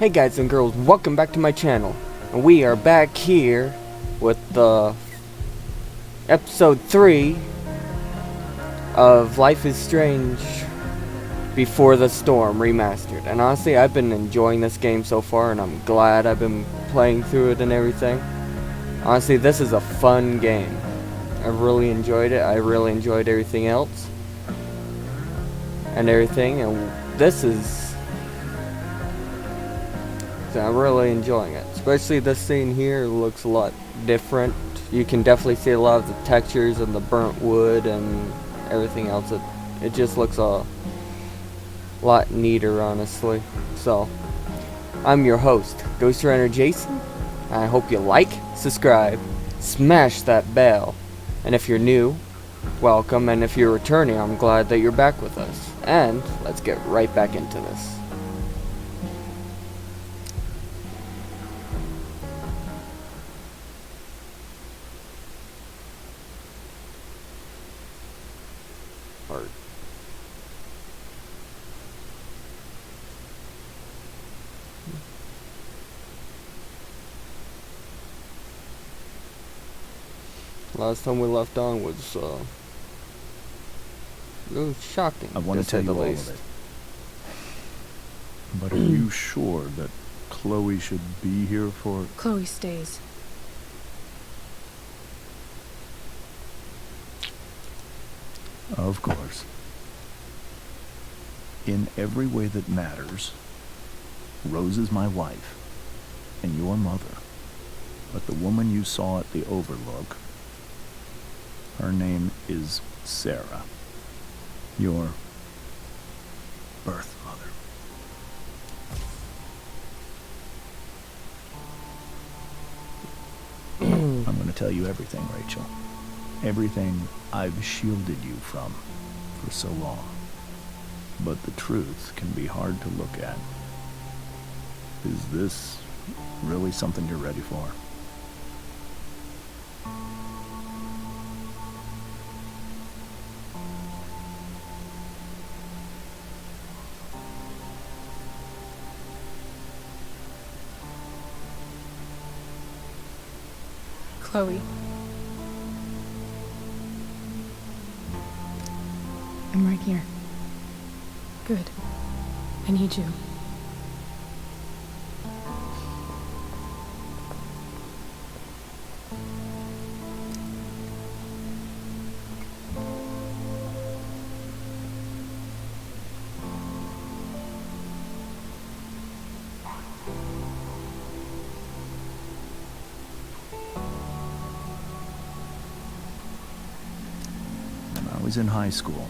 Hey guys and girls, welcome back to my channel. And we are back here with the episode 3 of Life is Strange Before the Storm remastered. And honestly, I've been enjoying this game so far, and I'm glad I've been playing through it and everything. Honestly, this is a fun game. I really enjoyed it. I really enjoyed everything else and everything, and this is, I'm really enjoying it. Especially this scene here looks a lot different. You can definitely see a lot of the textures and the burnt wood and everything else. It just looks a lot neater, honestly. So, I'm your host, Ghost Runner Jason. I hope you like, subscribe, smash that bell. And if you're new, welcome. And if you're returning, I'm glad that you're back with us. And let's get right back into this. Last time we left on was, it was shocking. I want to tell you all of it. But are you sure that Chloe should be here for... Chloe stays. Of course. In every way that matters, Rose is my wife and your mother. But the woman you saw at the Overlook, her name is Sarah, your birth mother. I'm going to tell you everything, Rachel. Everything I've shielded you from for so long. But the truth can be hard to look at. Is this really something you're ready for? Chloe. I'm right here. Good. I need you. When I was in high school,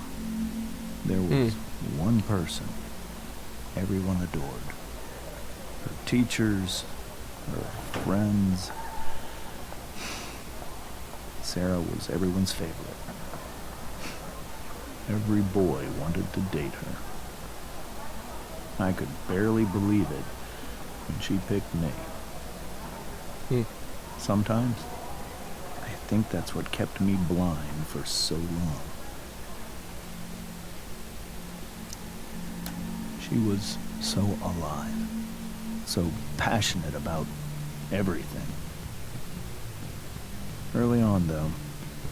there was one person everyone adored. Her teachers, her friends. Sarah was everyone's favorite. Every boy wanted to date her. I could barely believe it when she picked me. Sometimes, I think that's what kept me blind for so long. She was so alive, so passionate about everything. Early on, though,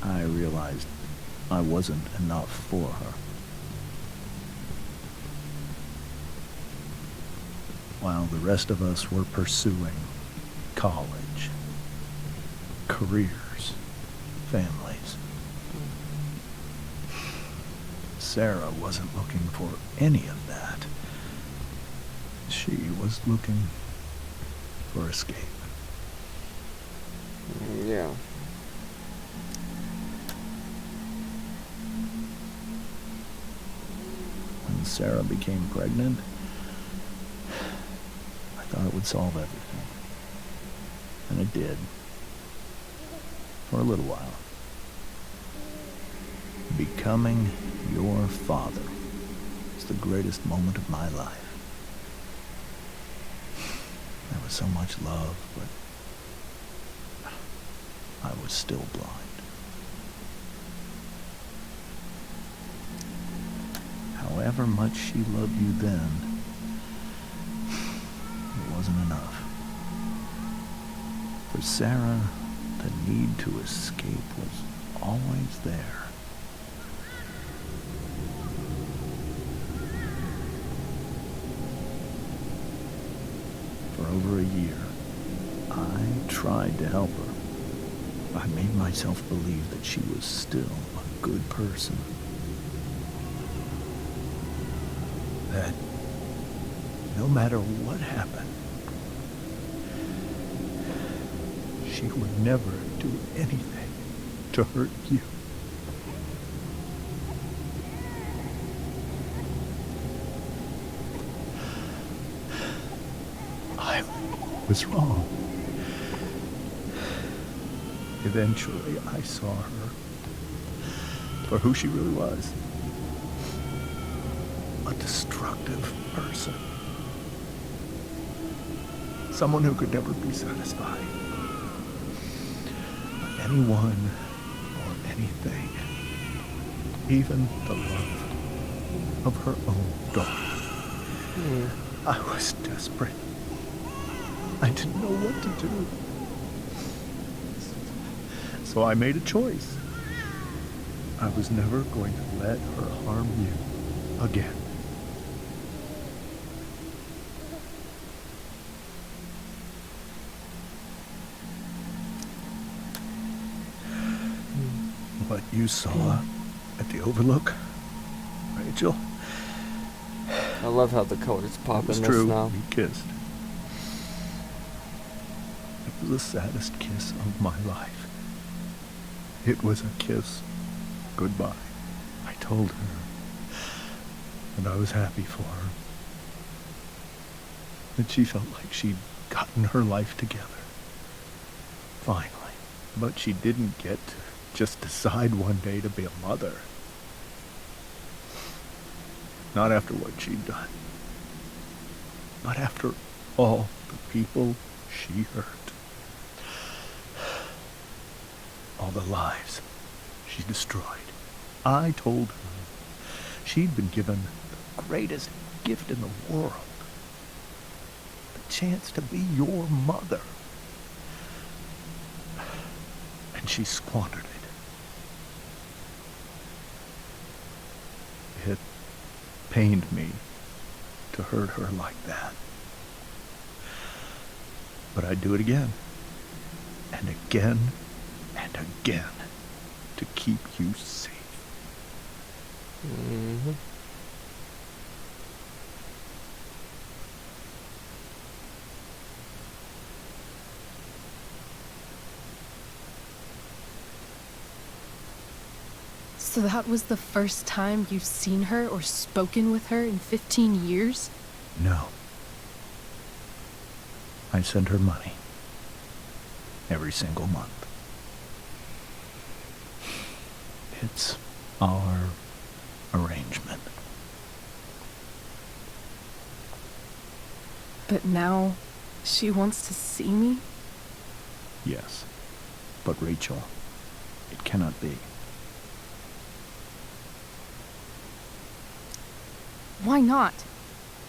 I realized I wasn't enough for her. While the rest of us were pursuing college, careers, families, Sarah wasn't looking for any of that. She was looking for escape. Yeah. When Sarah became pregnant, I thought it would solve everything. And it did. For a little while. Becoming your father is the greatest moment of my life. There was so much love, but I was still blind. However much she loved you then, it wasn't enough. For Sarah, the need to escape was always there. For over a year, I tried to help her. I made myself believe that she was still a good person. That no matter what happened, she would never do anything to hurt you. I was wrong. Eventually, I saw her for who she really was. A destructive person. Someone who could never be satisfied by anyone or anything. Even the love of her own daughter. I was desperate. I didn't know what to do. So I made a choice. I was never going to let her harm you again. What you saw at the Overlook, Rachel? I love how the colors pop in It's this true. now. We kissed. It was the saddest kiss of my life. It was a kiss goodbye. I told her that I was happy for her. That she felt like she'd gotten her life together. Finally. But she didn't get to just decide one day to be a mother. Not after what she'd done. Not after all the people she hurt. All the lives she destroyed. I told her she'd been given the greatest gift in the world. The chance to be your mother. And she squandered it. It pained me to hurt her like that. But I'd do it again. And again. And again. To keep you safe. Mm-hmm. So that was the first time you've seen her or spoken with her in 15 years? No. I send her money. Every single month. It's our arrangement. But now she wants to see me? Yes. But Rachel, it cannot be. Why not?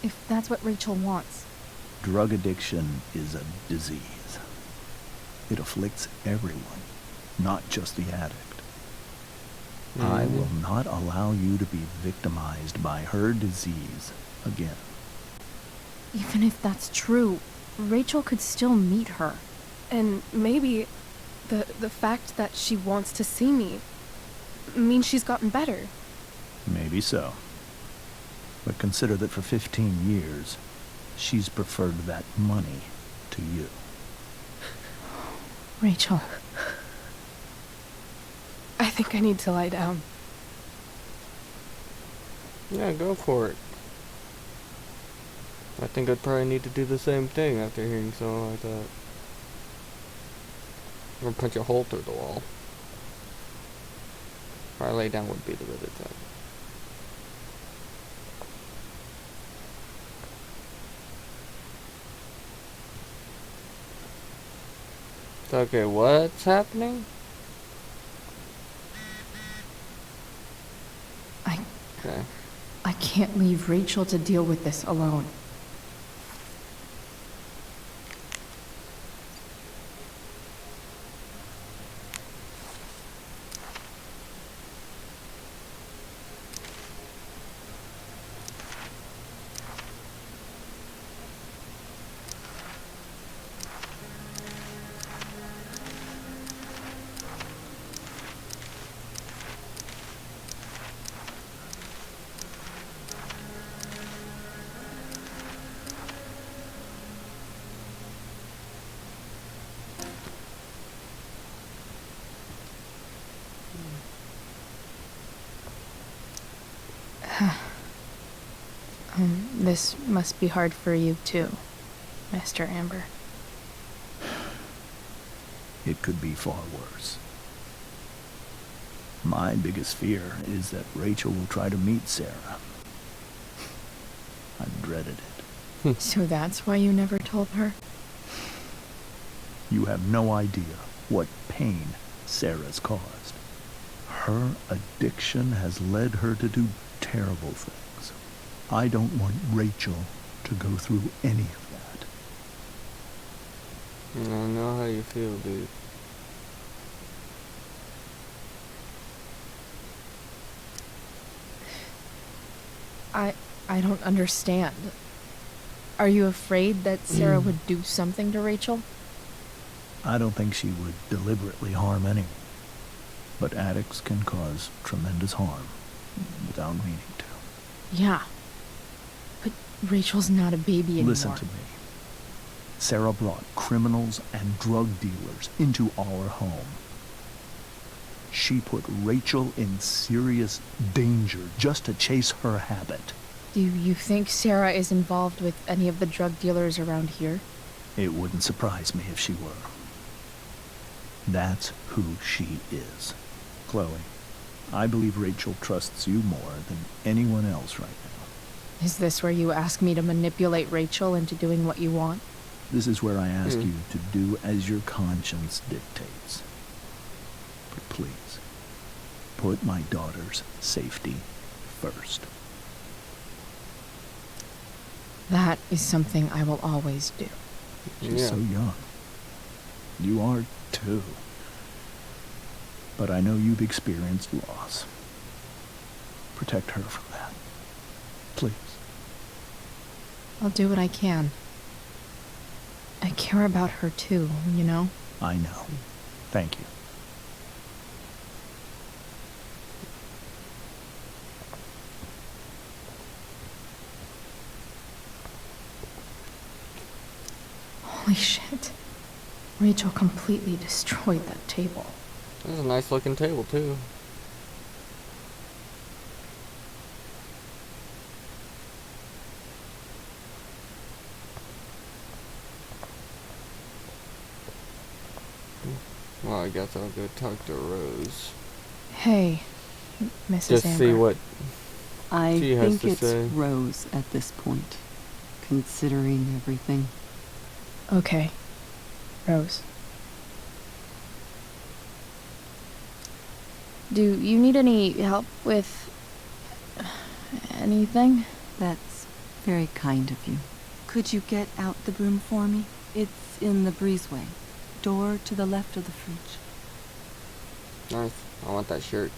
If that's what Rachel wants. Drug addiction is a disease. It afflicts everyone, not just the addict. I will not allow you to be victimized by her disease again. Even if that's true, Rachel could still meet her. And maybe the fact that she wants to see me means she's gotten better. Maybe so. But consider that for 15 years, she's preferred that money to you. Rachel. I think I need to lie down. Yeah, go for it. I think I'd probably need to do the same thing after hearing something like that. Or punch a hole through the wall. Probably lay down would be the better thing. Okay, what's happening? Okay. I can't leave Rachel to deal with this alone. This must be hard for you too, Mr. Amber. It could be far worse. My biggest fear is that Rachel will try to meet Sarah. I've dreaded it. So that's why you never told her? You have no idea what pain Sarah's caused. Her addiction has led her to do terrible things. I don't want Rachel to go through any of that. I know how you feel, dude. I don't understand. Are you afraid that Sarah would do something to Rachel? I don't think she would deliberately harm anyone. But addicts can cause tremendous harm without meaning to. Yeah. But Rachel's not a baby anymore. Listen to me. Sarah brought criminals and drug dealers into our home. She put Rachel in serious danger just to chase her habit. Do you think Sarah is involved with any of the drug dealers around here? It wouldn't surprise me if she were. That's who she is. Chloe, I believe Rachel trusts you more than anyone else right now. Is this where you ask me to manipulate Rachel into doing what you want? This is where I ask you to do as your conscience dictates. But please, put my daughter's safety first. That is something I will always do. She's so young. You are too. But I know you've experienced loss. Protect her from that. Please. I'll do what I can. I care about her too, you know? I know. Thank you. Holy shit. Rachel completely destroyed that table. That's a nice looking table, too. Well, I guess I'll go talk to Rose. Hey, Mrs. Just Amber. see what I she has think to it's say. Rose at this point, considering everything. Okay. Rose. Do you need any help with anything? That's very kind of you. Could you get out the broom for me? It's in the breezeway. Door to the left of the fridge. Nice. I want that shirt.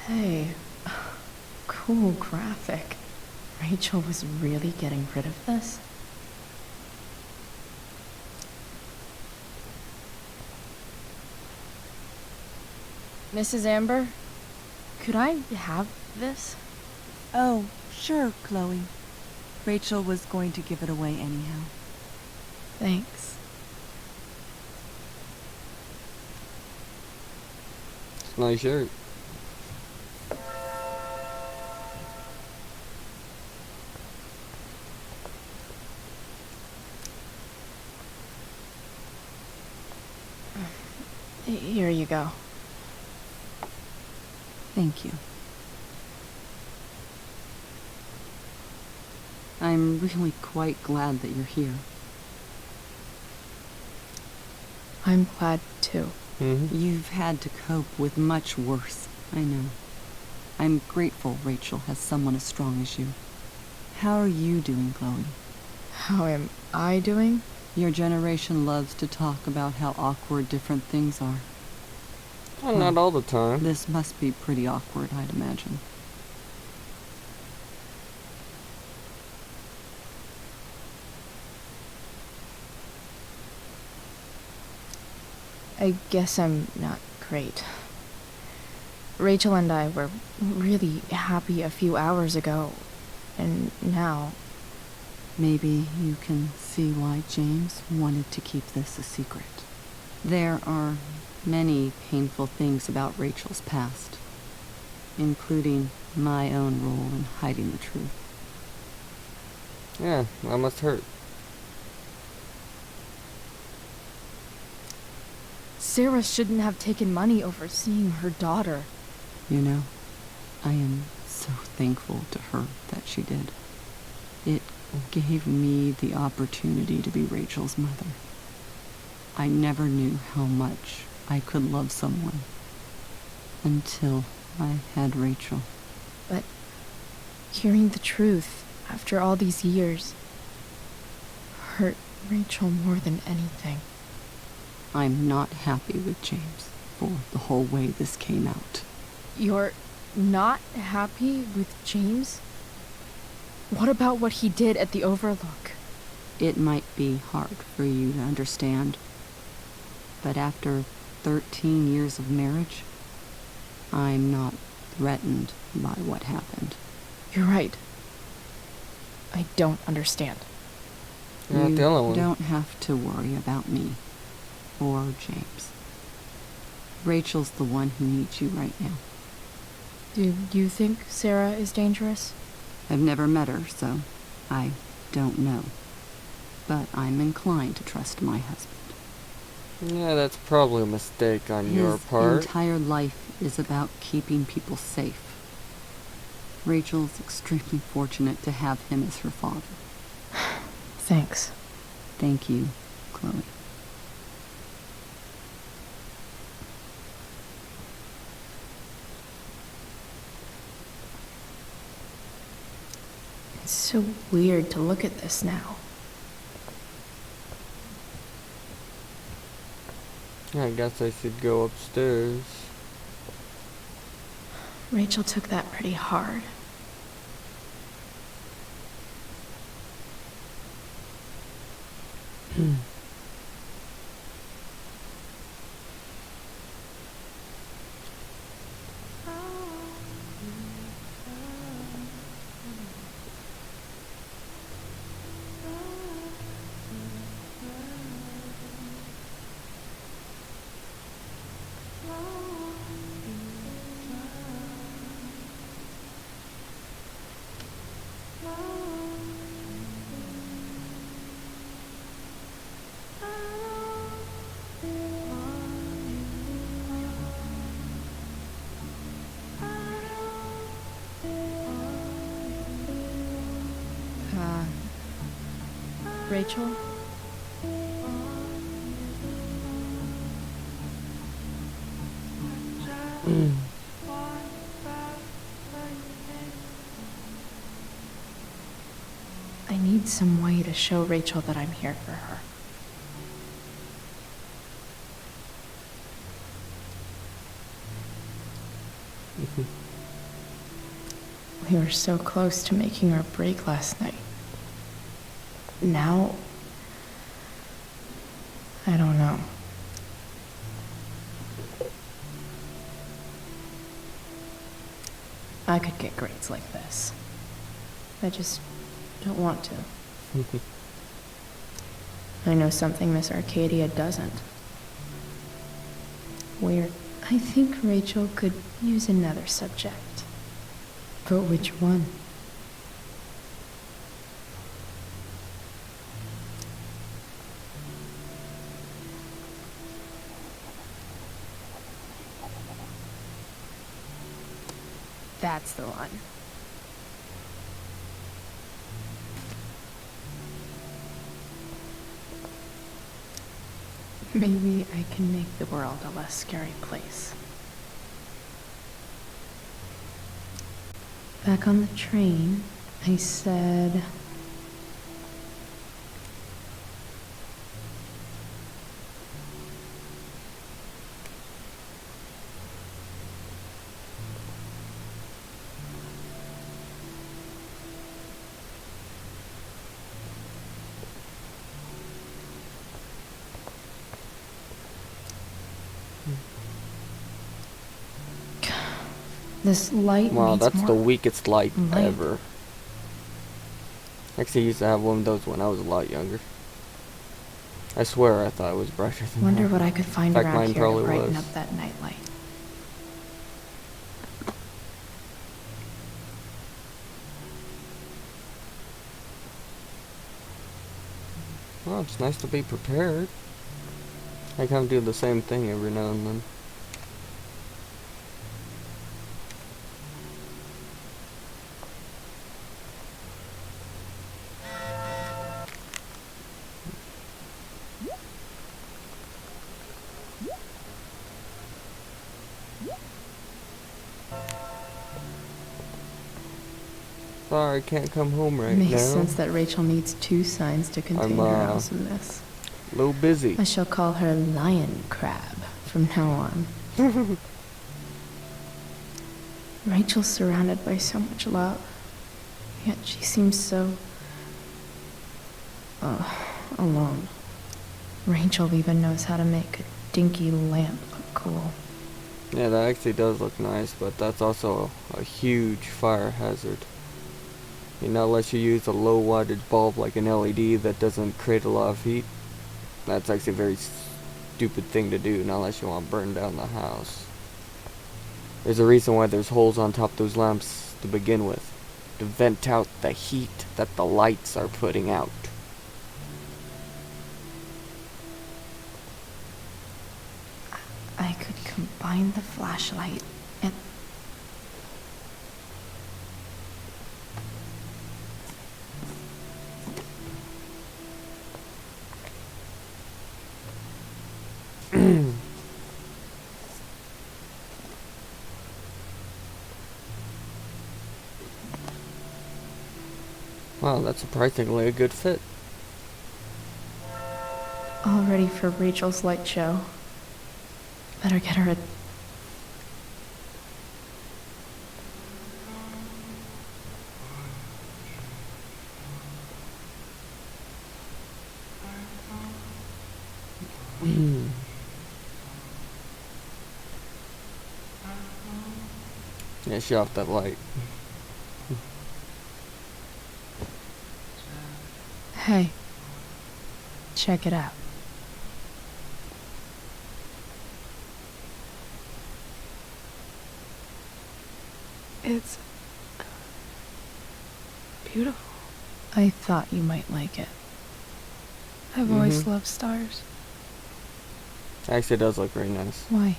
Hey, cool graphic. Rachel was really getting rid of this? Mrs. Amber, could I have this? Oh, sure, Chloe. Rachel was going to give it away anyhow. Thanks. It's a nice shirt. Here you go. Thank you. I'm really quite glad that you're here. I'm glad too. You've had to cope with much worse, I know. I'm grateful Rachel has someone as strong as you. How are you doing, Chloe? How am I doing? Your generation loves to talk about how awkward different things are. Well, not all the time. This must be pretty awkward, I'd imagine. I guess I'm not great. Rachel and I were really happy a few hours ago, and now... Maybe you can see why James wanted to keep this a secret. There are many painful things about Rachel's past, including my own role in hiding the truth. Yeah, that must hurt. Sarah shouldn't have taken money over seeing her daughter. You know, I am so thankful to her that she did. It gave me the opportunity to be Rachel's mother. I never knew how much I could love someone until I had Rachel. But hearing the truth after all these years hurt Rachel more than anything. I'm not happy with James for the whole way this came out. You're not happy with James? What about what he did at the Overlook? It might be hard for you to understand, but after 13 years of marriage, I'm not threatened by what happened. You're right. I don't understand. You're not You the only one. don't have to worry about me or James. Rachel's the one who needs you right now. Do you think Sarah is dangerous? I've never met her, so I don't know. But I'm inclined to trust my husband. Yeah, that's probably a mistake on your part. His entire life is about keeping people safe. Rachel's extremely fortunate to have him as her father. Thanks. Thank you, Chloe. It's so weird to look at this now. I guess I should go upstairs. Rachel took that pretty hard. Rachel? I need some way to show Rachel that I'm here for her. We were so close to making our break last night. Now, I don't know. I could get grades like this. I just don't want to. I know something Miss Arcadia doesn't. Weird. I think Rachel could use another subject. But which one? That's the one. Maybe I can make the world a less scary place. Back on the train, I said... This light Wow, needs that's more the weakest light light. ever. Actually, I used to have one of those when I was a lot younger. I swear I thought it was brighter than Wonder that. what I could find In fact, around mine here to probably brighten was. up that nightlight. Well, it's nice to be prepared. I kind of do the same thing every now and then. Sorry, I can't come home right Makes now. sense that Rachel needs two signs to contain her awesomeness. A little busy. I shall call her Lion Crab from now on. Rachel's surrounded by so much love, yet she seems so alone. Rachel even knows how to make a dinky lamp look cool. Yeah, that actually does look nice, but that's also a huge fire hazard. You know, unless you use a low wattage bulb like an LED that doesn't create a lot of heat. That's actually a very stupid thing to do, not unless you want to burn down the house. There's a reason why there's holes on top of those lamps to begin with. To vent out the heat that the lights are putting out. I could combine the flashlight and... Wow, that's surprisingly a good fit. All ready for Rachel's light show. Better get her a... Yeah, shut off that light. Hey, check it out. It's beautiful. I thought you might like it. I've always loved stars. Actually, it does look very nice. Why?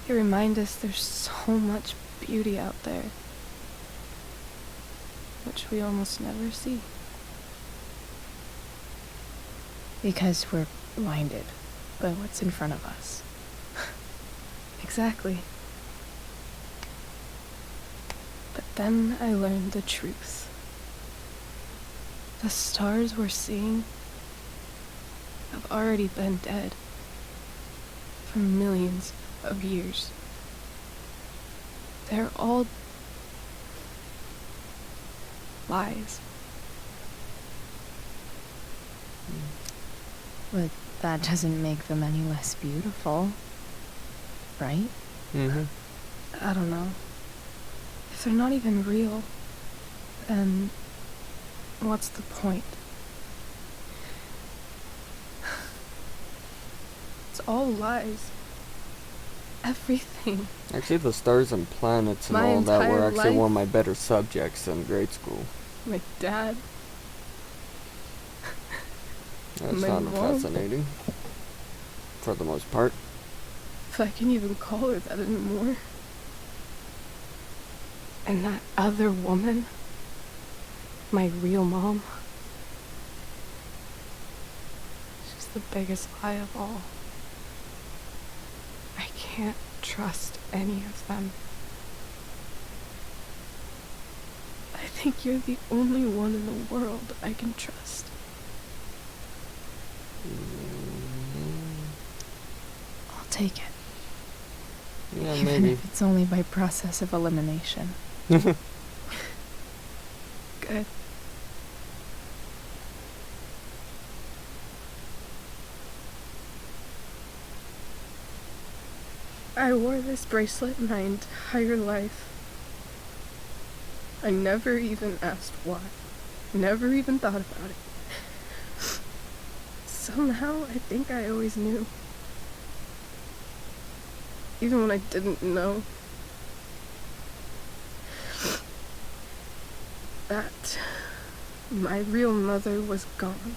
They remind us there's so much beauty out there, which we almost never see. Because we're blinded by what's in front of us. Exactly. But then I learned the truth. The stars we're seeing have already been dead for millions of years. They're all lies. But that doesn't make them any less beautiful, right? I don't know. If they're not even real, then what's the point? It's all lies. Everything. Actually, the stars and planets and My all that were entire actually life. one of my better subjects in grade school. My dad. That's My found mom. fascinating. For the most part. If I can even call her that anymore. And that other woman, my real mom, she's the biggest lie of all. I can't trust any of them. I think you're the only one in the world I can trust. I'll take it. Yeah, Even maybe. if it's only by process of elimination. Good. I wore this bracelet my entire life. I never even asked why. never even thought about it. Somehow, I think I always knew. Even when I didn't know. That my real mother was gone.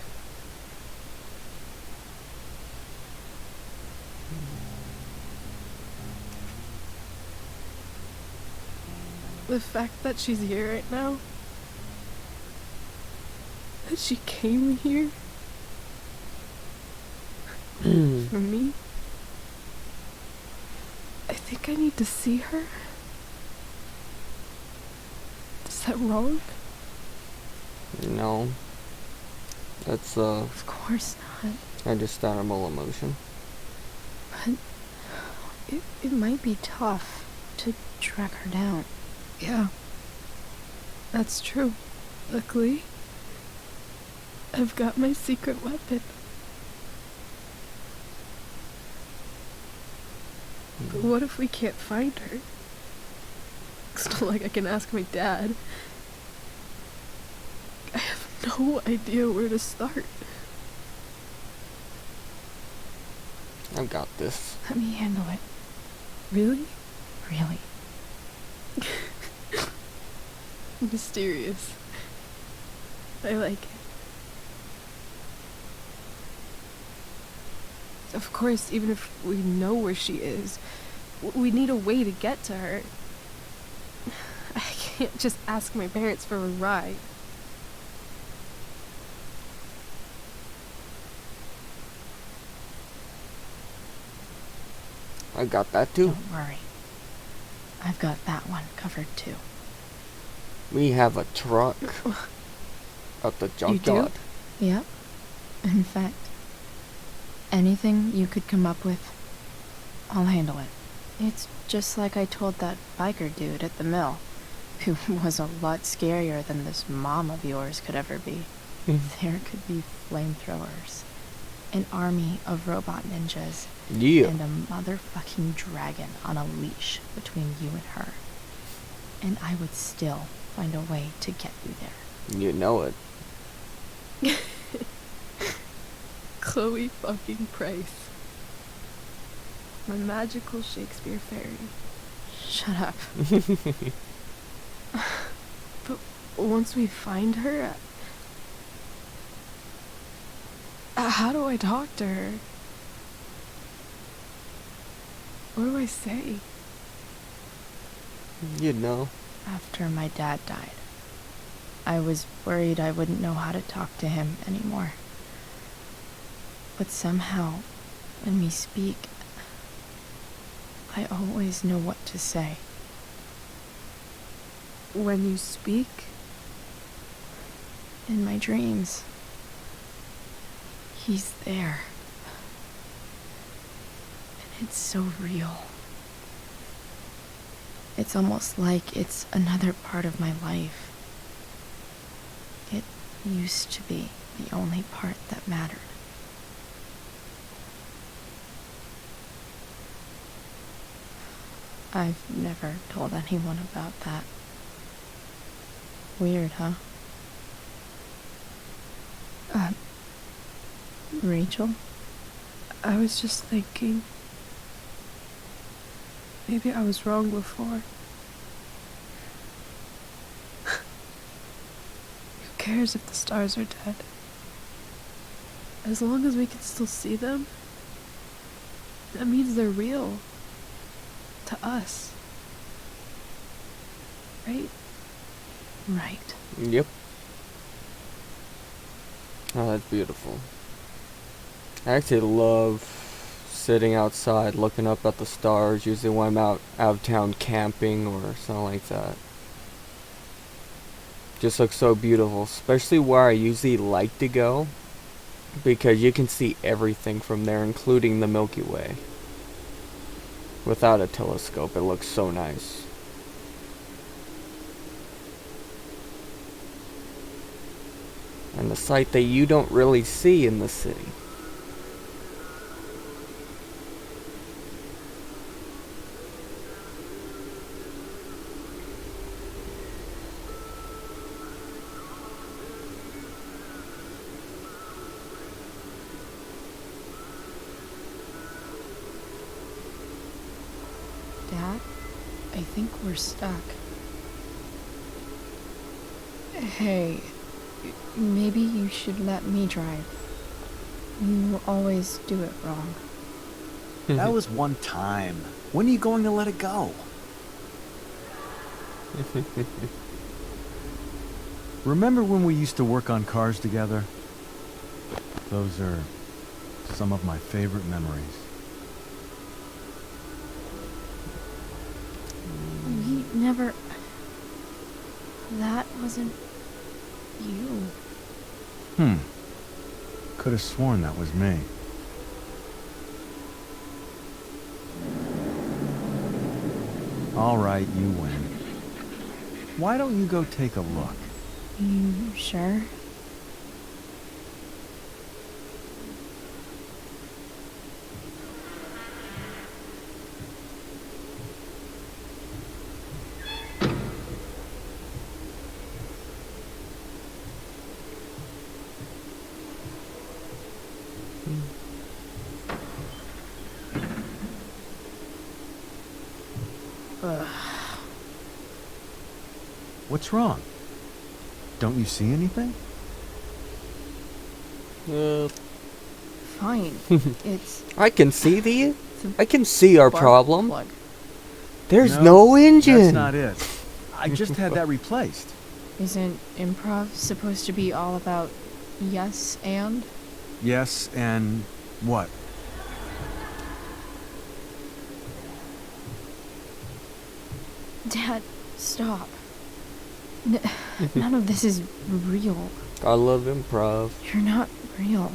The fact that she's here right now, that she came here for me, I think I need to see her. Is that wrong? No. That's Of course not. understandable emotion. But it might be tough to track her down. Yeah. That's true. Luckily, I've got my secret weapon. But what if we can't find her? It's not like I can ask my dad. I have no idea where to start. I've got this. Let me handle it. Really? Really. Mysterious. I like it. Of course, even if we know where she is, we need a way to get to her. I can't just ask my parents for a ride. I got that too. Don't worry. I've got that one covered too. We have a truck at the junkyard. Yep. In fact, anything you could come up with, I'll handle it. It's just like I told that biker dude at the mill, who was a lot scarier than this mom of yours could ever be. There could be flamethrowers, an army of robot ninjas, Yeah. and a motherfucking dragon on a leash between you and her. And I would still find a way to get you there. You know it. Chloe fucking Price. My magical Shakespeare fairy. Shut up. But once we find her, how do I talk to her? What do I say? You know. After my dad died, I was worried I wouldn't know how to talk to him anymore. But somehow, when we speak, I always know what to say. When you speak? In my dreams, he's there. And it's so real. It's almost like it's another part of my life. It used to be the only part that mattered. I've never told anyone about that. Weird, huh? Rachel? I was just thinking, maybe I was wrong before. Who cares if the stars are dead? As long as we can still see them, that means they're real. To us. Right? Right. Yep. Oh, that's beautiful. I actually love sitting outside looking up at the stars, usually when I'm out of town camping or something like that. Just looks so beautiful, especially where I usually like to go, because you can see everything from there, including the Milky Way. Without a telescope, it looks so nice. And the sight that you don't really see in the city. think we're stuck. Hey, maybe you should let me drive. You always do it wrong. That was one time. When are you going to let it go? Remember when we used to work on cars together? Those are some of my favorite memories. We never... That wasn't... you. Could have sworn that was me. All right, you win. Why don't you go take a look? You sure? What's wrong? Don't you see anything? Fine. It's... I can see the I can see our spark problem. plug. There's no engine. That's not it. I just had that replaced. Isn't improv supposed to be all about yes and? Yes, and what? Dad, stop. None of this is real. I love improv. You're not real.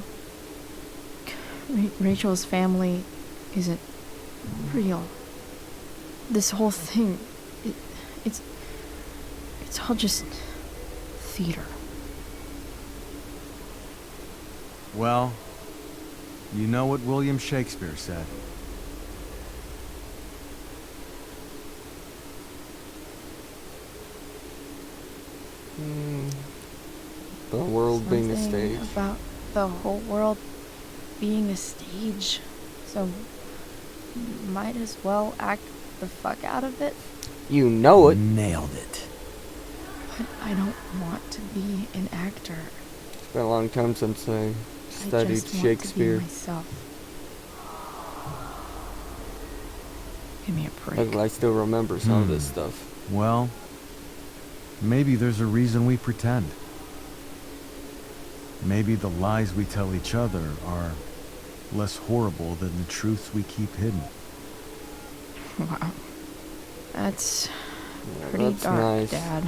Rachel's family isn't real. This whole thing, it's all just theater. Well, you know what William Shakespeare said. The world being a Something stage. about the whole world being a stage. So, might as well act the fuck out of it. You know it. Nailed it. But I don't want to be an actor. It's been a long time since I I studied just want Shakespeare. to be myself. Give me a break. I still remember some of this stuff. Well, maybe there's a reason we pretend. Maybe the lies we tell each other are less horrible than the truths we keep hidden. Wow. That's Yeah, pretty that's dark, nice. Dad.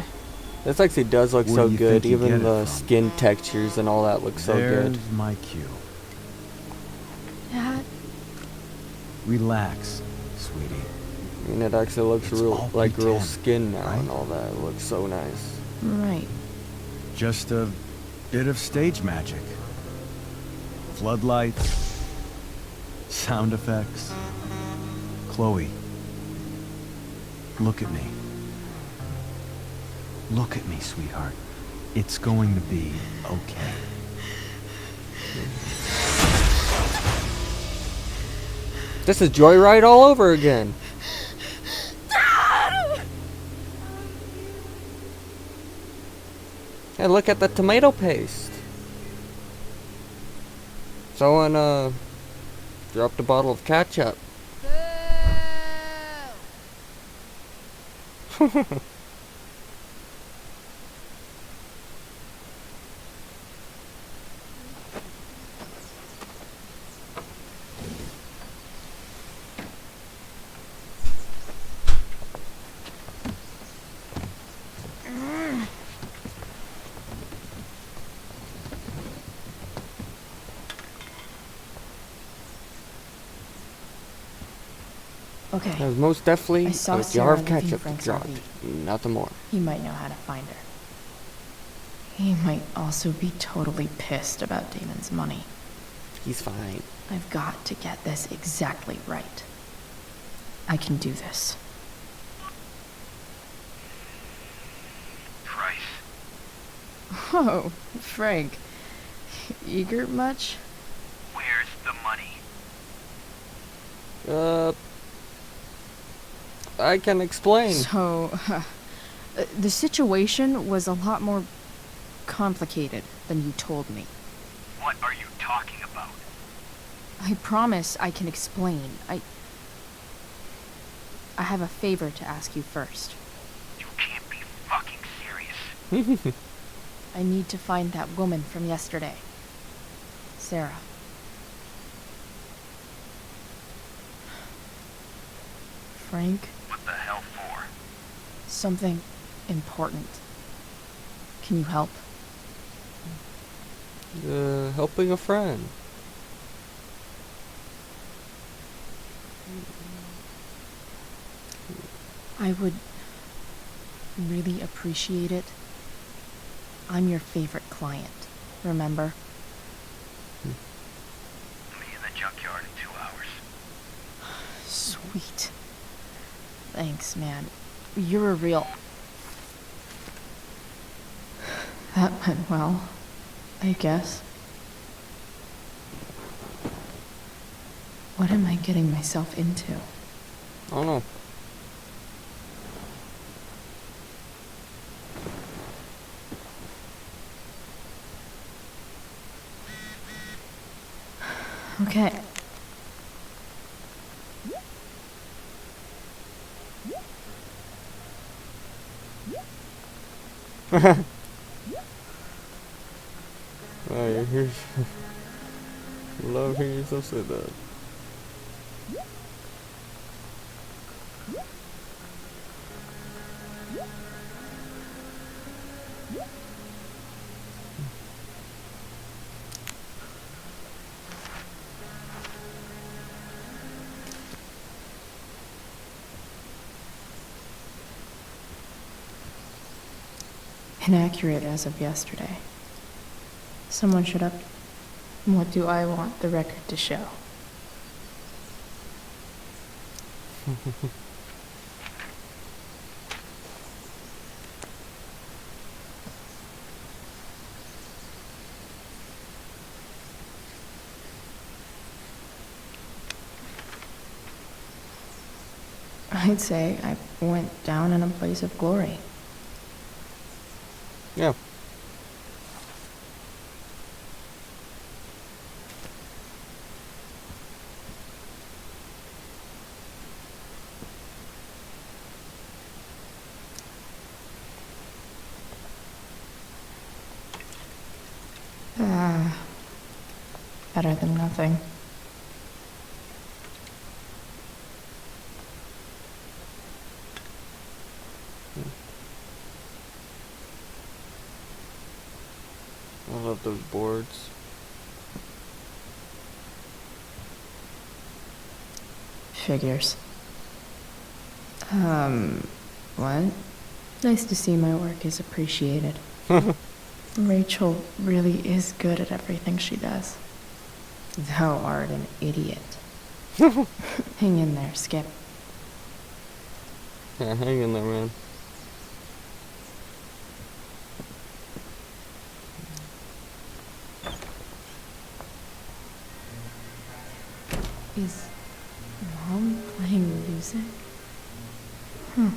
This actually does look Where so do you good. think you get Even it the from? skin textures and all that looks so good. There's my cue. Dad? Relax, sweetie. I mean, it actually looks It's real, all like real pretend, skin now right? and all that. It looks so nice. Right. Just a bit of stage magic. Floodlights, sound effects. Chloe, look at me. Look at me, sweetheart. It's going to be okay. This is Joyride all over again. Hey, look at the tomato paste. Someone, dropped a bottle of ketchup. Okay. There's most definitely I saw a jar Sarah of leaving ketchup Frank's dropped. RV. Nothing more. He might know how to find her. He might also be totally pissed about Damon's money. He's fine. I've got to get this exactly right. I can do this. Price. Oh, Frank. Eager much? Where's the money? I can explain. So, the situation was a lot more complicated than you told me. What are you talking about? I promise I can explain. I have a favor to ask you first. You can't be fucking serious. I need to find that woman from yesterday. Sarah. Frank, What the hell for? something important. Can you help? Helping a friend. I would really appreciate it. I'm your favorite client, remember? Me in the junkyard in 2 hours. Sweet. Thanks, man. You're a real... That went well, I guess. What am I getting myself into? I don't know. Okay. Oh, you hear? Love hearing yourself say that. Inaccurate as of yesterday. Someone should up. What do I want the record to show? I'd say I went down in a blaze of glory. Yeah. Better than nothing. I love those boards. Figures. What? Nice to see my work is appreciated. Rachel really is good at everything she does. Thou art an idiot. Hang in there, Skip. Yeah, hang in there, man. Is Mom playing music? Hmm.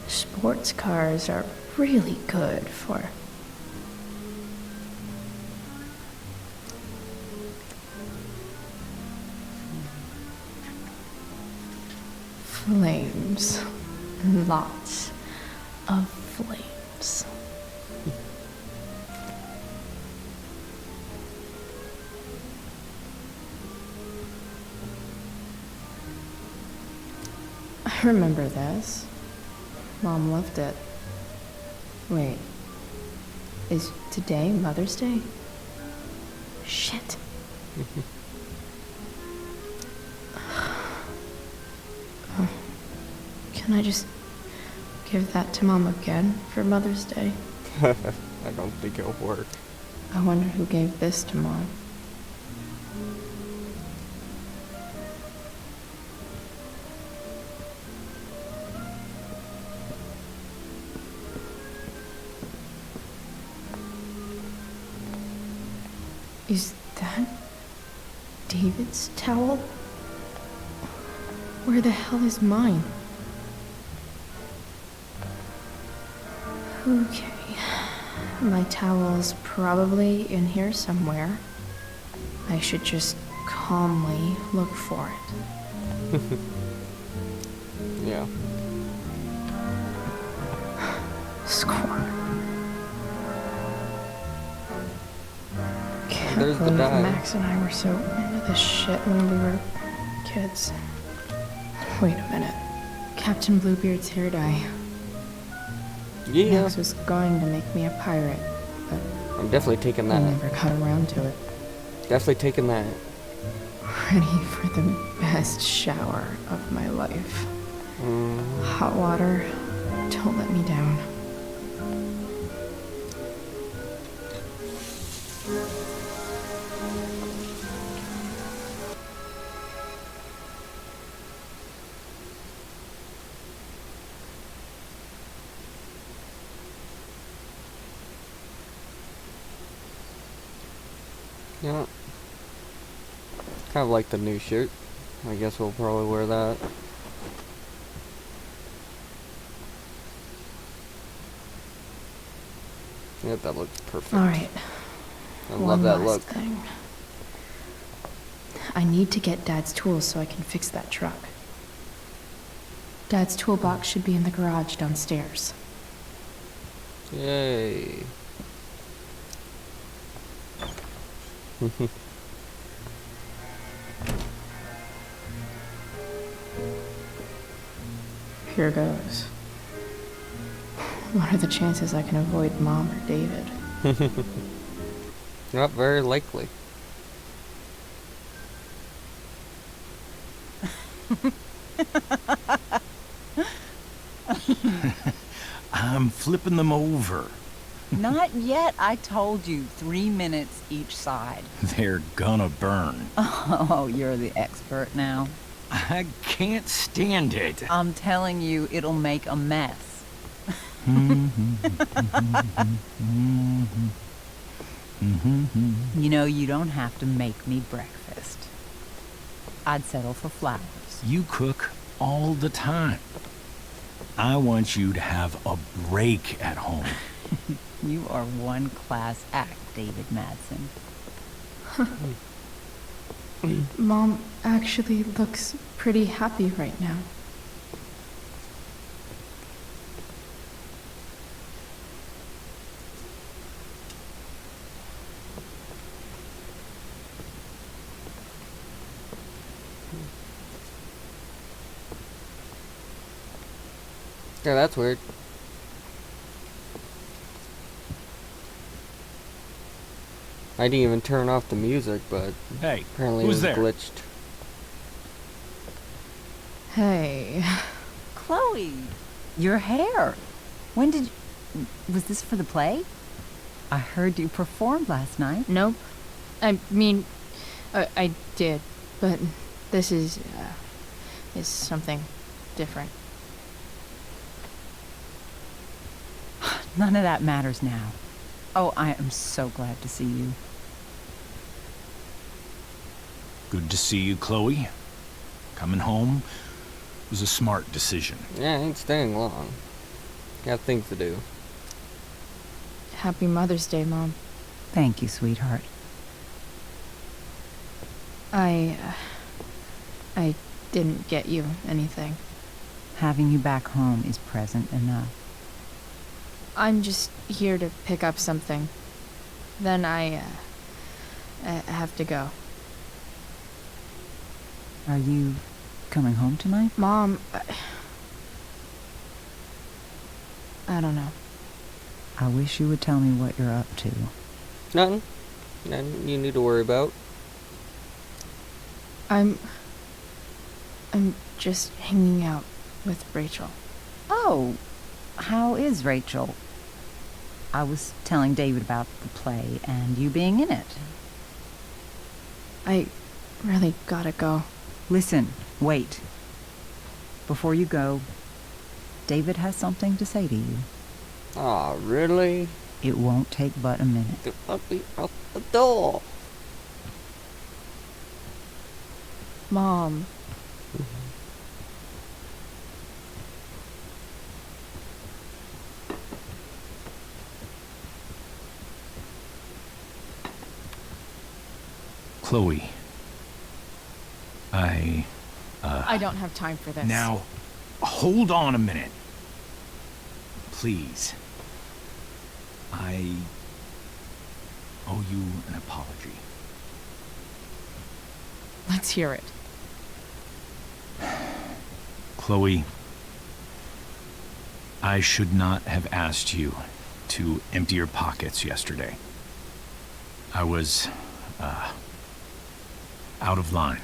Sports cars are really good for flames. Lots of flames. I remember this. Mom loved it. Wait. Is today Mother's Day? Shit. Oh, can I just give that to Mom again for Mother's Day? I don't think it'll work. I wonder who gave this to Mom. Is that David's towel? Where the hell is mine? Okay. My towel's probably in here somewhere. I should just calmly look for it. Yeah. Score. Can't There's the believe dye. Max and I were so into this shit when we were kids. Wait a minute. Captain Bluebeard's hair dye. Yeah. Max was going to make me a pirate, but I'm definitely taking I that. never got around to it. Definitely taking that. Ready for the best shower of my life. Hot water, don't let me down. Yeah. Kind of like the new shirt. I guess we'll probably wear that. Yeah, that looks perfect. Alright, I love one that last look. thing. I need to get Dad's tools so I can fix that truck. Dad's toolbox should be in the garage downstairs. Yay. Here goes. What are the chances I can avoid Mom or David? Not very likely. I'm flipping them over. Not yet. I told you 3 minutes each side. They're gonna burn. Oh, you're the expert now. I can't stand it. I'm telling you, it'll make a mess. You know, you don't have to make me breakfast. I'd settle for flowers. You cook all the time. I want you to have a break at home. You are one class act, David Madsen. Mom actually looks pretty happy right now. Yeah, that's weird. I didn't even turn off the music, but Hey, apparently who's it was there? glitched. Hey. Chloe, your hair. When did you... Was this for the play? I heard you performed last night. Nope. I mean, I did, but this is something different. None of that matters now. Oh, I am so glad to see you. Good to see you, Chloe. Coming home was a smart decision. Yeah, I ain't staying long. Got things to do. Happy Mother's Day, Mom. Thank you, sweetheart. I didn't get you anything. Having you back home is present enough. I'm just here to pick up something. Then I have to go. Are you coming home tonight? Mom, I don't know. I wish you would tell me what you're up to. Nothing. Nothing you need to worry about. I'm just hanging out with Rachel. Oh, how is Rachel? I was telling David about the play and you being in it. I really gotta go. Listen, wait. Before you go, David has something to say to you. Aw, really? It won't take but a minute. Let me out the door. Mom. Chloe. I don't have time for this. Now, hold on a minute. Please. I owe you an apology. Let's hear it. Chloe, I should not have asked you to empty your pockets yesterday. I was, out of line,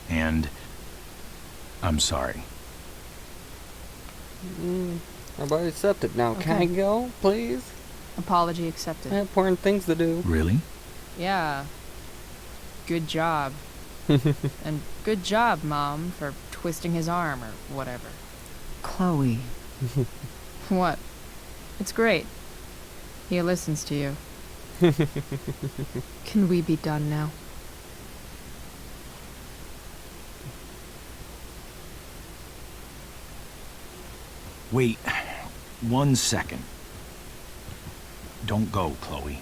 and I'm sorry. I've already accepted now. Can I Okay. go, please? Apology accepted. I have important things to do. Really? Yeah. Good job. And good job, Mom, for twisting his arm or whatever. Chloe, What? It's great. He listens to you. Can we be done now? Wait 1 second. Don't go, Chloe.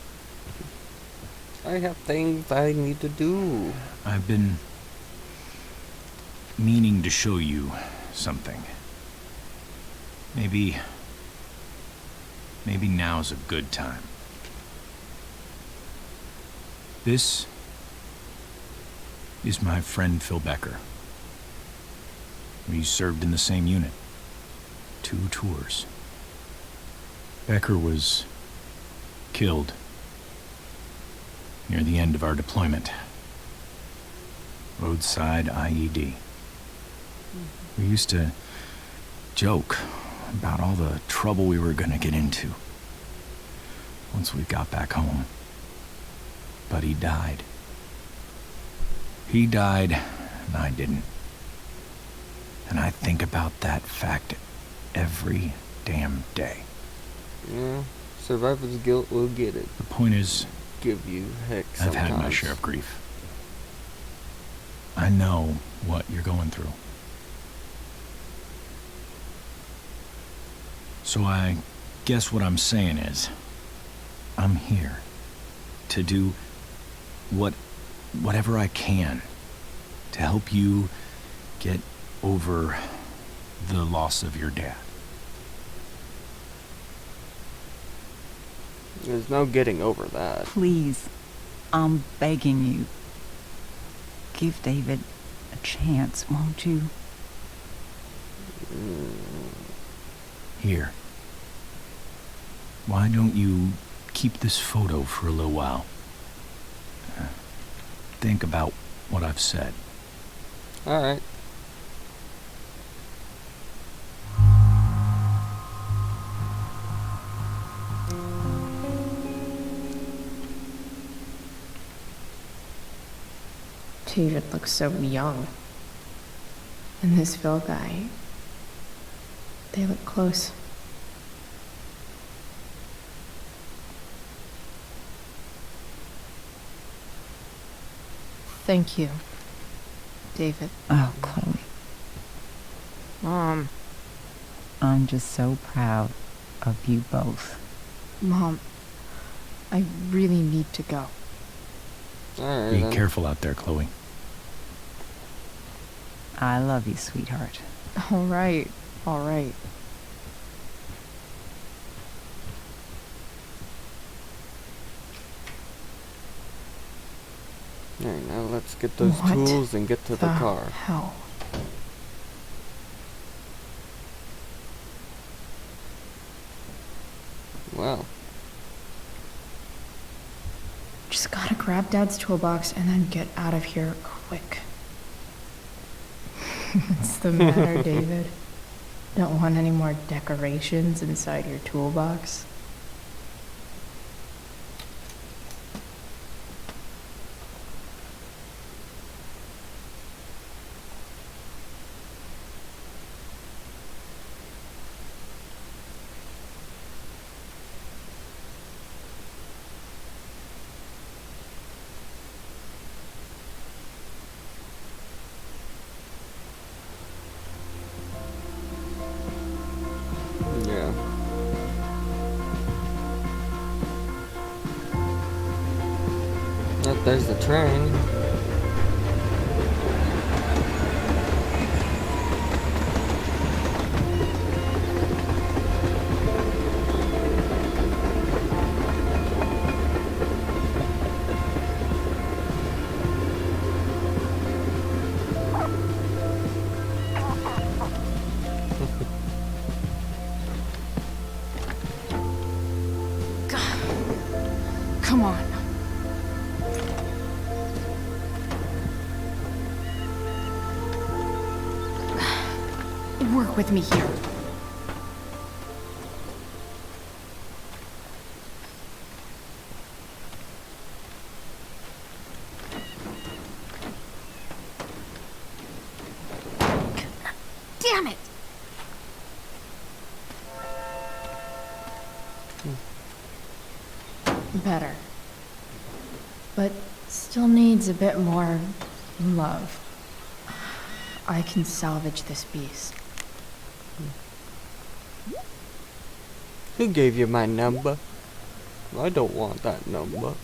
I have things I need to do. I've been meaning to show you something. Maybe now's a good time. This is my friend Phil Becker. We served in the same unit. 2 tours. Becker was killed near the end of our deployment. Roadside IED. We used to joke about all the trouble we were gonna get into once we got back home. But he died. He died, and I didn't. And I think about that fact every damn day. Yeah, survivor's guilt will get it. The point is, Give you heck I've sometimes. had my share of grief. I know what you're going through. So I guess what I'm saying is, I'm here to do whatever I can to help you get over the loss of your dad. There's no getting over that. please, I'm begging you. Give David a chance, won't you? Here. Why don't you keep this photo for a little while? Think about what I've said. Alright. David looks so young. And this Phil guy, they look close. Thank you, David. Oh, Chloe, Mom. I'm just so proud of you both. Mom, I really need to go. Alright Be then. careful out there, Chloe. I love you, sweetheart. All right, all right. Alright, now let's get those What tools and get to the car. Hell. Well, grab Dad's toolbox and then get out of here quick. What's the matter, David? Don't want any more decorations inside your toolbox? Yeah. Yep, there's the train. Come on. Work with me here. Damn it! Better. But still needs a bit more love. I can salvage this beast. Who gave you my number? I don't want that number.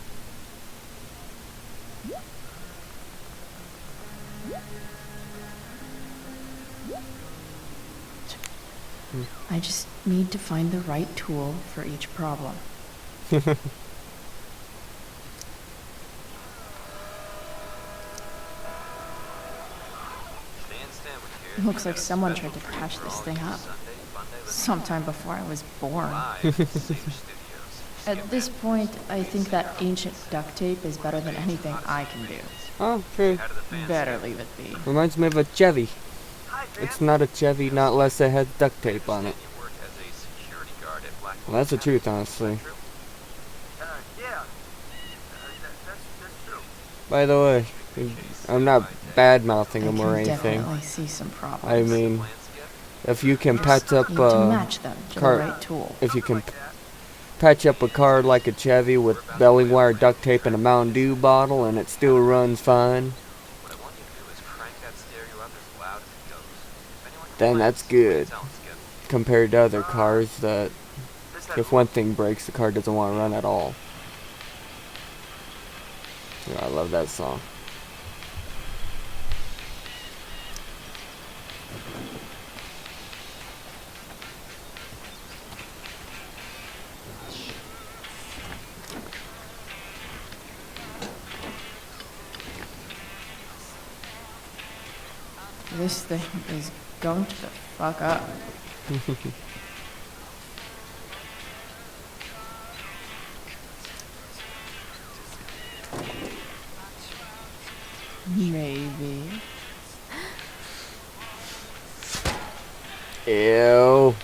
I just need to find the right tool for each problem. Looks like someone tried to patch this thing up. Sometime before I was born. At this point, I think that ancient duct tape is better than anything I can do. Oh, true. Better leave it be. Reminds me of a Chevy. It's not a Chevy, not unless it has duct tape on it. Well, that's the truth, honestly. By the way, I'm not bad-mouthing I him or can anything. definitely see some problems. I mean, if you can patch up Need to a match them to car, the right tool. if you can patch up a car like a Chevy with belly wire duct tape and a Mountain Dew bottle and it still runs fine, then that's good. Compared to other cars that, if one thing breaks, the car doesn't want to run at all. Yeah, I love that song. This thing is going to the fuck up. Maybe. Ew.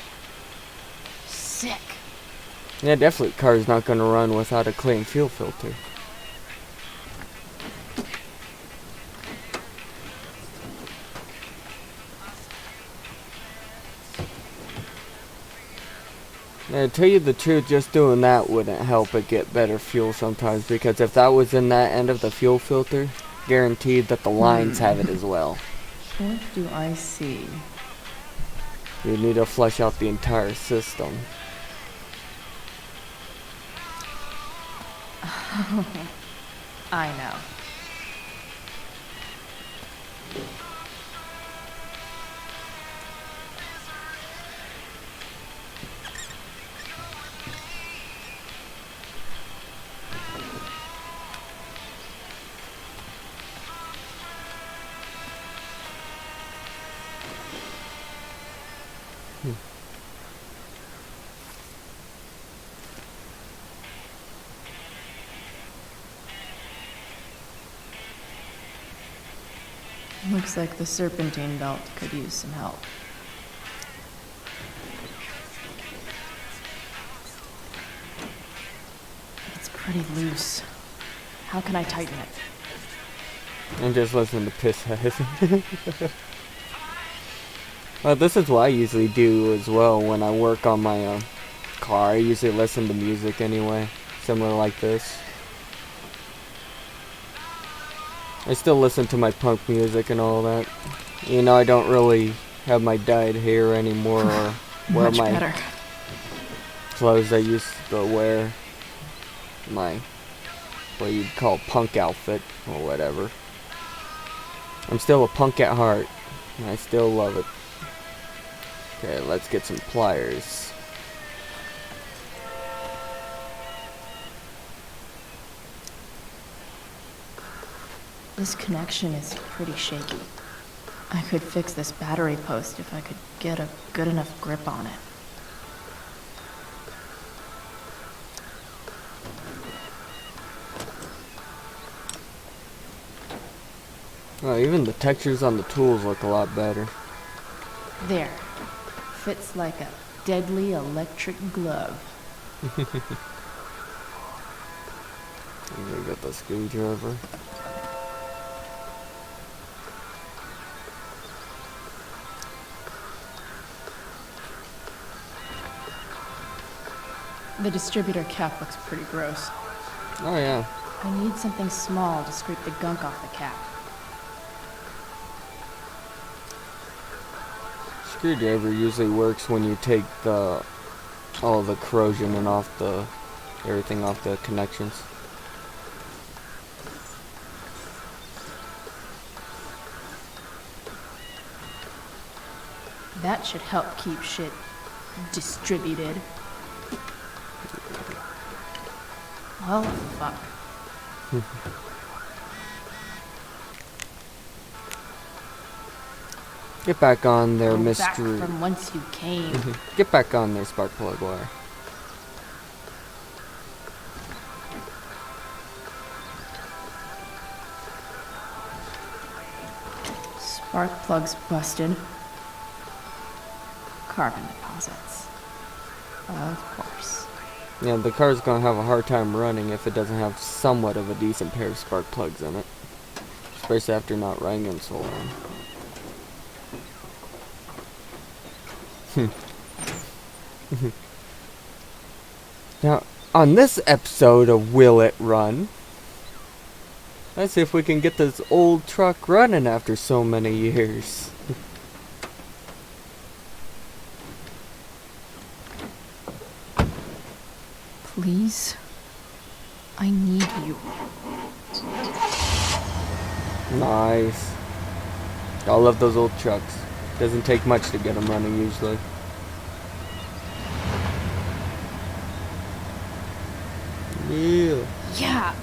Sick. Yeah, definitely car's not gonna run without a clean fuel filter. Now, to tell you the truth, just doing that wouldn't help it get better fuel sometimes, because if that was in that end of the fuel filter, guaranteed that the lines have it as well. What do I see? You need to flush out the entire system. I know. Looks like the serpentine belt could use some help. It's pretty loose. How can I tighten it? And just listen to piss head. Well, this is what I usually do as well when I work on my car. I usually listen to music anyway, similar like this. I still listen to my punk music and all that. You know, I don't really have my dyed hair anymore or wear Much my better. clothes I used to wear. My, what you'd call punk outfit or whatever. I'm still a punk at heart, and I still love it. Okay, let's get some pliers. This connection is pretty shaky. I could fix this battery post if I could get a good enough grip on it. Oh, even the textures on the tools look a lot better. There. Fits like a deadly electric glove. We got the screwdriver. The distributor cap looks pretty gross. Oh yeah. I need something small to scrape the gunk off the cap. Screwdriver usually works when you take all the corrosion and everything off the connections. That should help keep shit distributed. Oh, fuck. Get back on there, Go Mr. back from whence you came. Get back on there, spark plug wire. Spark plugs busted. Carbon deposits. Of course. Yeah, the car's gonna have a hard time running if it doesn't have somewhat of a decent pair of spark plugs in it. Especially after not running them so long. Now, on this episode of Will It Run, let's see if we can get this old truck running after so many years. Please? I need you. Nice. I love those old trucks. Doesn't take much to get them running usually. Yeah. Yeah.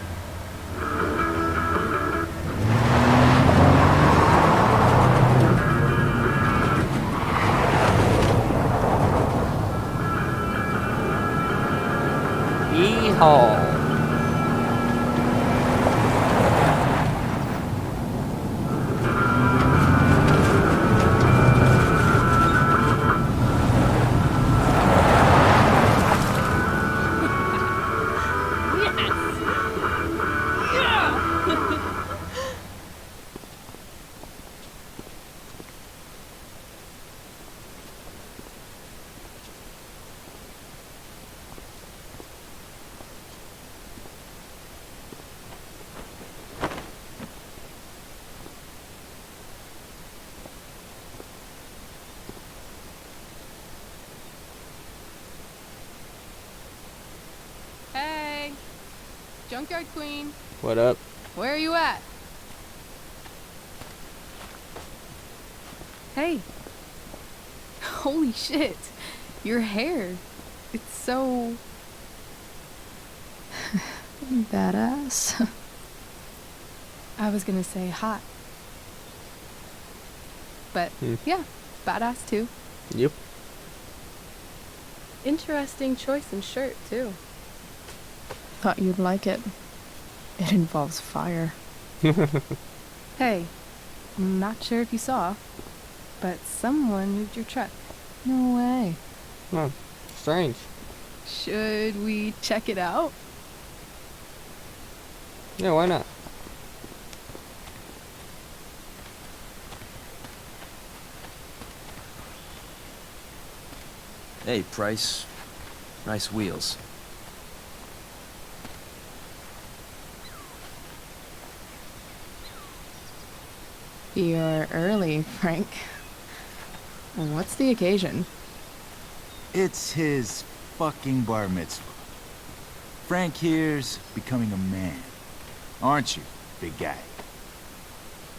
Yeehaw. Hey! Junkyard Queen, What up? where are you at? Hey! Holy shit! Your hair. It's so... Badass. I was gonna say hot. But, yeah, badass too. Yep. Interesting choice in shirt, too. Thought you'd like it. It involves fire. Hey, Not sure if you saw, but someone moved your truck. No way. Huh. Strange. Should we check it out? Yeah, why not? Hey, Price. Nice wheels. You're early, Frank. What's the occasion? It's his fucking bar mitzvah. Frank here's becoming a man. Aren't you, big guy?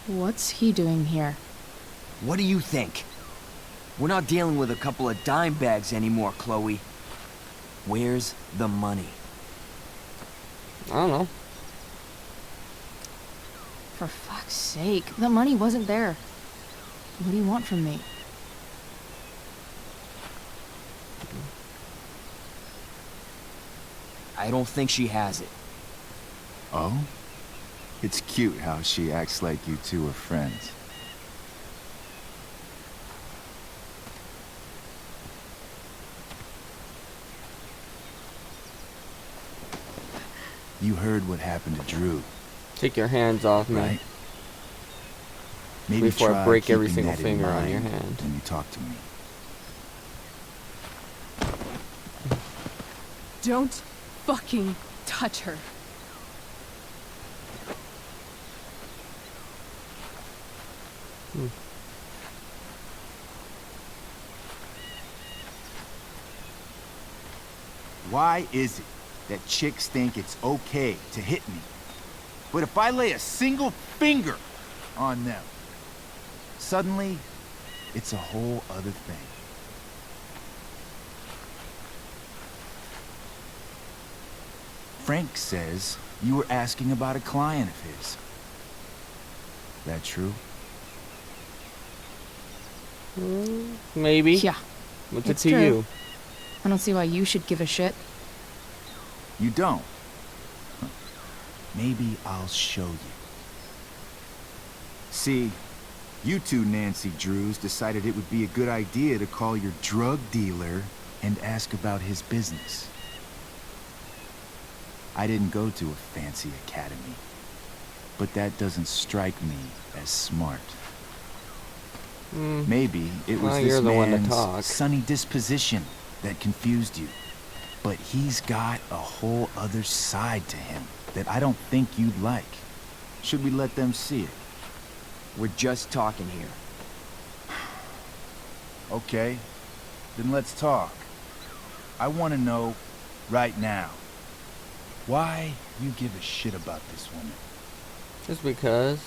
What's he doing here? What do you think? We're not dealing with a couple of dime bags anymore, Chloe. Where's the money? I don't know. For fuck's sake, the money wasn't there. What do you want from me? I don't think she has it. Oh? It's cute how she acts like you two are friends. You heard what happened to Drew, Take your hands off me right? Maybe before I try break every keeping single that in finger on your mind hand. when you talk to me. Don't fucking touch her. Why is it that chicks think it's okay to hit me? But if I lay a single finger on them, suddenly it's a whole other thing. Frank says you were asking about a client of his. That true? Maybe. Yeah, What's it it's to true. you? I don't see why you should give a shit. You don't? Huh. Maybe I'll show you. See, you two Nancy Drews decided it would be a good idea to call your drug dealer and ask about his business. I didn't go to a fancy academy, but that doesn't strike me as smart. Maybe it was Well, this you're the one to man's talk. sunny disposition that confused you. But he's got a whole other side to him that I don't think you'd like. Should we let them see it? We're just talking here. Okay, then let's talk. I want to know right now why you give a shit about this woman. Just because.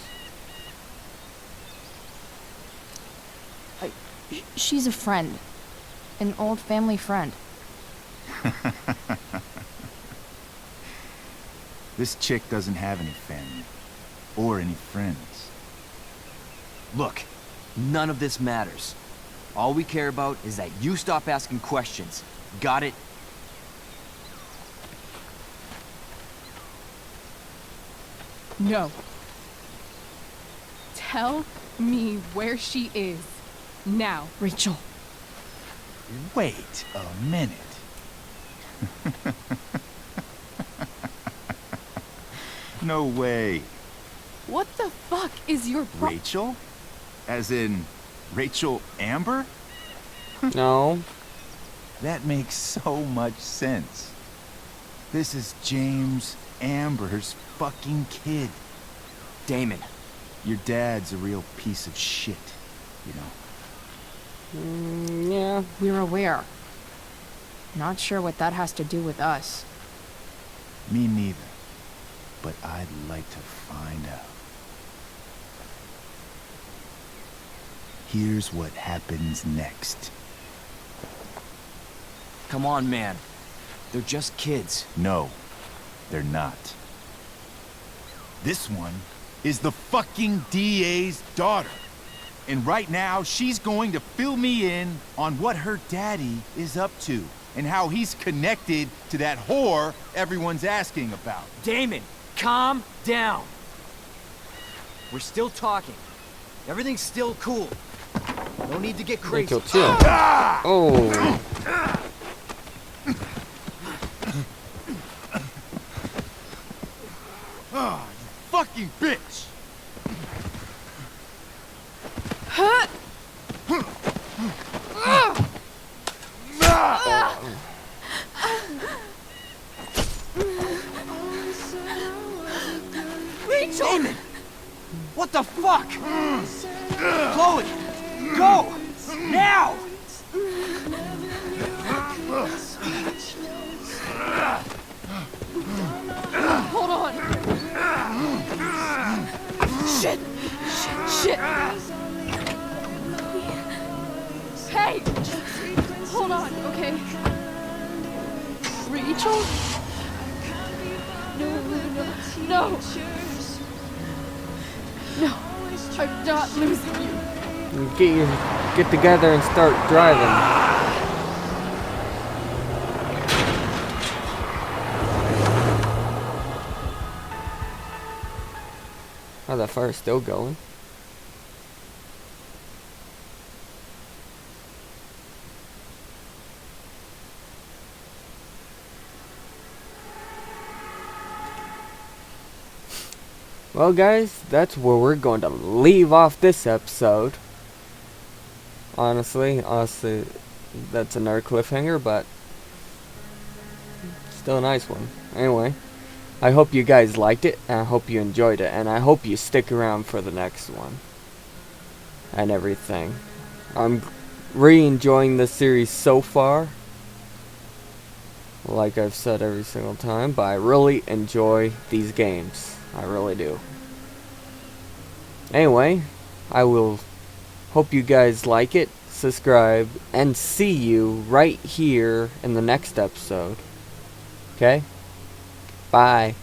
She's a friend. An old family friend. This chick doesn't have any family or any friends. Look, none of this matters. All we care about is that you stop asking questions. Got it? No. Tell me where she is. Now. Rachel. Wait a minute. No way. What the fuck is your Rachel? As in Rachel Amber? No. That makes so much sense. This is James Amber's fucking kid. Damon. Your dad's a real piece of shit, you know. Yeah. We're aware. Not sure what that has to do with us. Me neither. But I'd like to find out. Here's what happens next. Come on, man. They're just kids. No, they're not. This one is the fucking DA's daughter. And right now, she's going to fill me in on what her daddy is up to and how he's connected to that whore everyone's asking about. Damon, calm down. We're still talking. Everything's still cool. No need to get crazy. Rachel, chill. Oh. Ah, you fucking bitch! Rachel! Damon! What the fuck? Chloe! Go! Now! Hold on. Shit! Shit. Hey! Hold on, okay? Rachel? No. No. I'm not losing you. Get together and start driving. Oh, that fire's still going. Well, guys, that's where we're going to leave off this episode. Honestly, that's another cliffhanger, but still a nice one. Anyway, I hope you guys liked it, and I hope you enjoyed it, and I hope you stick around for the next one. And everything. I'm really enjoying this series so far. Like I've said every single time, but I really enjoy these games. I really do. Anyway, I will hope you guys like it, subscribe, and see you right here in the next episode. Okay? Bye.